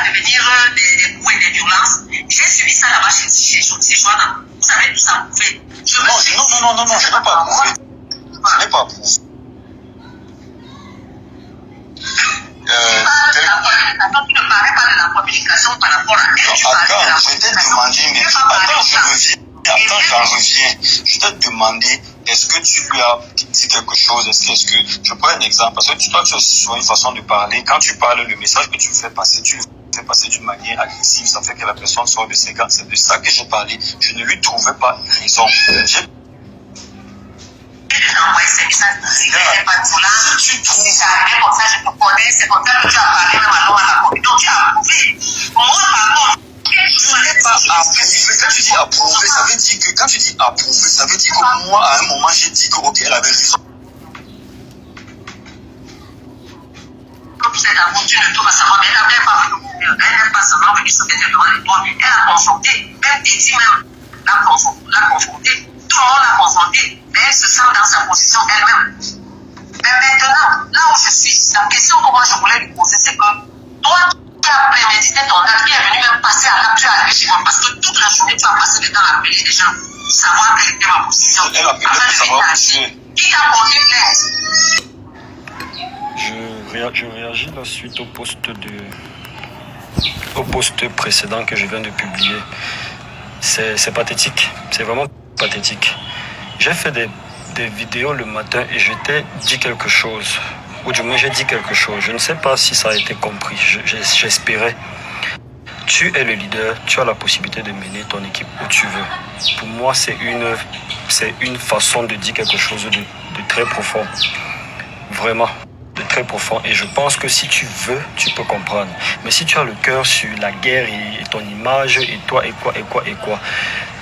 devenir des coups et des violences. J'ai subi ça là-bas chez Joanna. Vous savez, tout ça prouvé. Non, je n'ai pas prouvé. Je n'ai pas prouvé. Attends, tu ne parlais pas de la communication par rapport à elle. Attends, je t'ai demandé, mais attends, j'en reviens. Je t'ai demandé, est-ce que tu lui as dit quelque chose? Est-ce que je prends un exemple, parce que toi, tu as souvent une façon de parler. Quand tu parles, le message que tu fais passer, tu le fais passer d'une manière agressive. Ça fait que la personne sort de ses gants. C'est de ça que j'ai parlé. Je ne lui trouvais pas raison. Envoyer ces messages, si tu trouves ça arrivé comme ça, je te connais, c'est comme ça que tu as parlé même à la communauté, donc tu as approuvé. Moi, par contre, je n'ai pas approuvé. Quand tu dis approuvé, ça veut dire que quand tu dis approuvé, ça veut dire que moi, à un moment, j'ai dit que ok, elle avait raison. Comme c'est d'amour, tu ne trouves pas seulement, mais elle n'a pas venu, elle n'est pas seulement venue se mettre devant les toits, elle a confronté, même Dédi même l'a confronté. Tout le monde l'a confrontée, mais elle se sent dans sa position elle-même. Mais maintenant, là où je suis, la question que moi je voulais lui poser, c'est que toi qui as prémédité ton acte, qui est venu même passer à l'acte, tu es arrivé chez moi, parce que toute la journée tu as passé le temps à appeler les gens, savoir quelle était ma position. Elle a appelé pour savoir qui t'a porté plainte. Je réagis là suite au post précédent que je viens de publier. C'est pathétique, c'est vraiment pathétique. J'ai fait des vidéos le matin et je t'ai dit quelque chose, ou du moins j'ai dit quelque chose. Je ne sais pas si ça a été compris, j'espérais. Tu es le leader, tu as la possibilité de mener ton équipe où tu veux. Pour moi, c'est une façon de dire quelque chose de très profond. Vraiment, de très profond. Et je pense que si tu veux, tu peux comprendre. Mais si tu as le cœur sur la guerre et ton image, et toi, et quoi,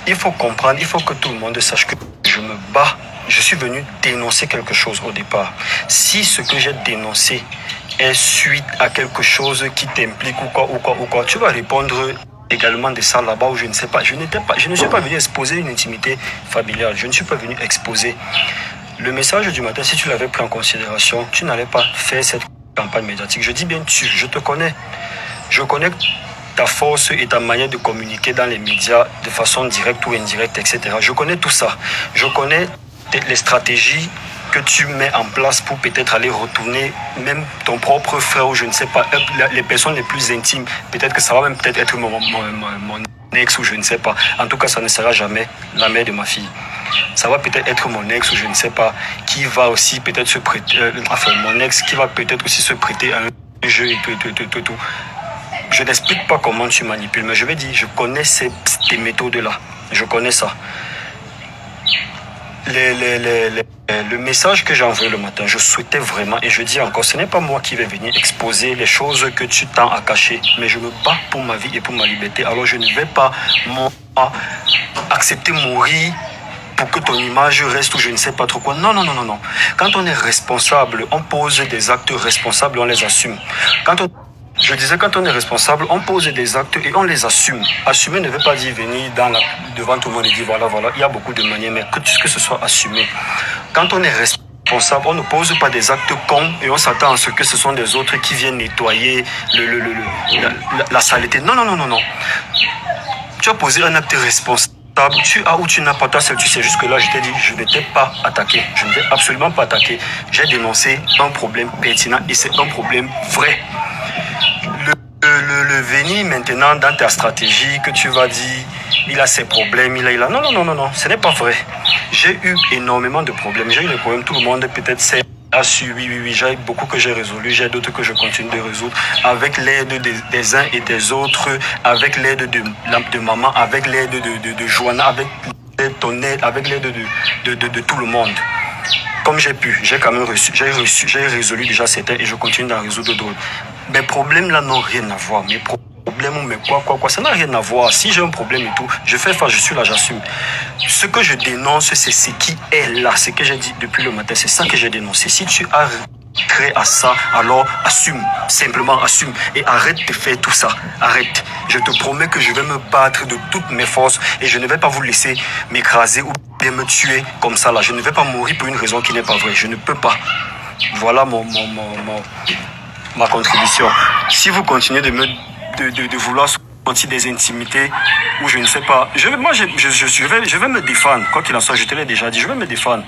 il faut comprendre, il faut que tout le monde sache que je me bats. Je suis venu dénoncer quelque chose au départ. Si ce que j'ai dénoncé est suite à quelque chose qui t'implique ou quoi, tu vas répondre également de ça là-bas où je ne sais pas. Je ne suis pas venu exposer une intimité familiale. Je ne suis pas venu exposer. Le message du matin, si tu l'avais pris en considération, tu n'allais pas faire cette campagne médiatique. Je dis bien tu, je te connais. Je connais ta force et ta manière de communiquer dans les médias de façon directe ou indirecte, etc. Je connais tout ça. Je connais les stratégies que tu mets en place pour peut-être aller retourner même ton propre frère ou je ne sais pas, les personnes les plus intimes. Peut-être que ça va même peut-être être mon ex ou je ne sais pas. En tout cas, ça ne sera jamais la mère de ma fille. Ça va peut-être être mon ex ou je ne sais pas, qui va aussi peut-être se prêter, mon ex qui va peut-être aussi se prêter à un jeu et tout. Je n'explique pas comment tu manipules, mais je vais dire, je connais ces méthodes-là. Je connais ça. Le message que j'ai envoyé le matin, je souhaitais vraiment, et je dis encore, ce n'est pas moi qui vais venir exposer les choses que tu tends à cacher, mais je me bats pour ma vie et pour ma liberté. Alors je ne vais pas accepter mourir pour que ton image reste ou je ne sais pas trop quoi. Non. Quand on est responsable, on pose des actes responsables, on les assume. Je disais, quand on est responsable, on pose des actes et on les assume. Assumer ne veut pas dire venir devant tout le monde et dire voilà, il y a beaucoup de manières, mais que ce soit assumé. Quand on est responsable, on ne pose pas des actes cons et on s'attend à ce que ce sont des autres qui viennent nettoyer la saleté. Non. Tu as posé un acte responsable. Tu as ou tu n'as pas, toi seul tu sais. Jusque-là, je t'ai dit, je ne t'ai pas attaqué. Je ne t'ai absolument pas attaqué. J'ai dénoncé un problème pertinent et c'est un problème vrai. Le venir maintenant dans ta stratégie que tu vas dire, il a ses problèmes, il a... Non, ce n'est pas vrai. J'ai eu énormément de problèmes. J'ai eu des problèmes, tout le monde peut-être sait. Oui, j'ai beaucoup que j'ai résolu, j'ai d'autres que je continue de résoudre avec l'aide des uns et des autres, avec l'aide de maman, avec l'aide de Joanna, avec ton aide, avec l'aide de tout le monde. Comme j'ai pu, j'ai quand même j'ai résolu déjà certains et je continue d'en résoudre d'autres. Mes problèmes là n'ont rien à voir. Mes problèmes ou mes quoi, ça n'a rien à voir. Si j'ai un problème et tout, je fais face, je suis là, j'assume. Ce que je dénonce, c'est ce qui est là. Ce que j'ai dit depuis le matin, c'est ça que j'ai dénoncé. Si tu as créé à ça, alors assume, simplement assume et arrête de faire tout ça. Arrête. Je te promets que je vais me battre de toutes mes forces et je ne vais pas vous laisser m'écraser ou bien me tuer comme ça là. Je ne vais pas mourir pour une raison qui n'est pas vraie. Je ne peux pas. Voilà ma contribution. Si vous continuez de me de vouloir sortir des intimités où je ne sais pas. Je vais me défendre. Quoi qu'il en soit, je te l'ai déjà dit, je vais me défendre.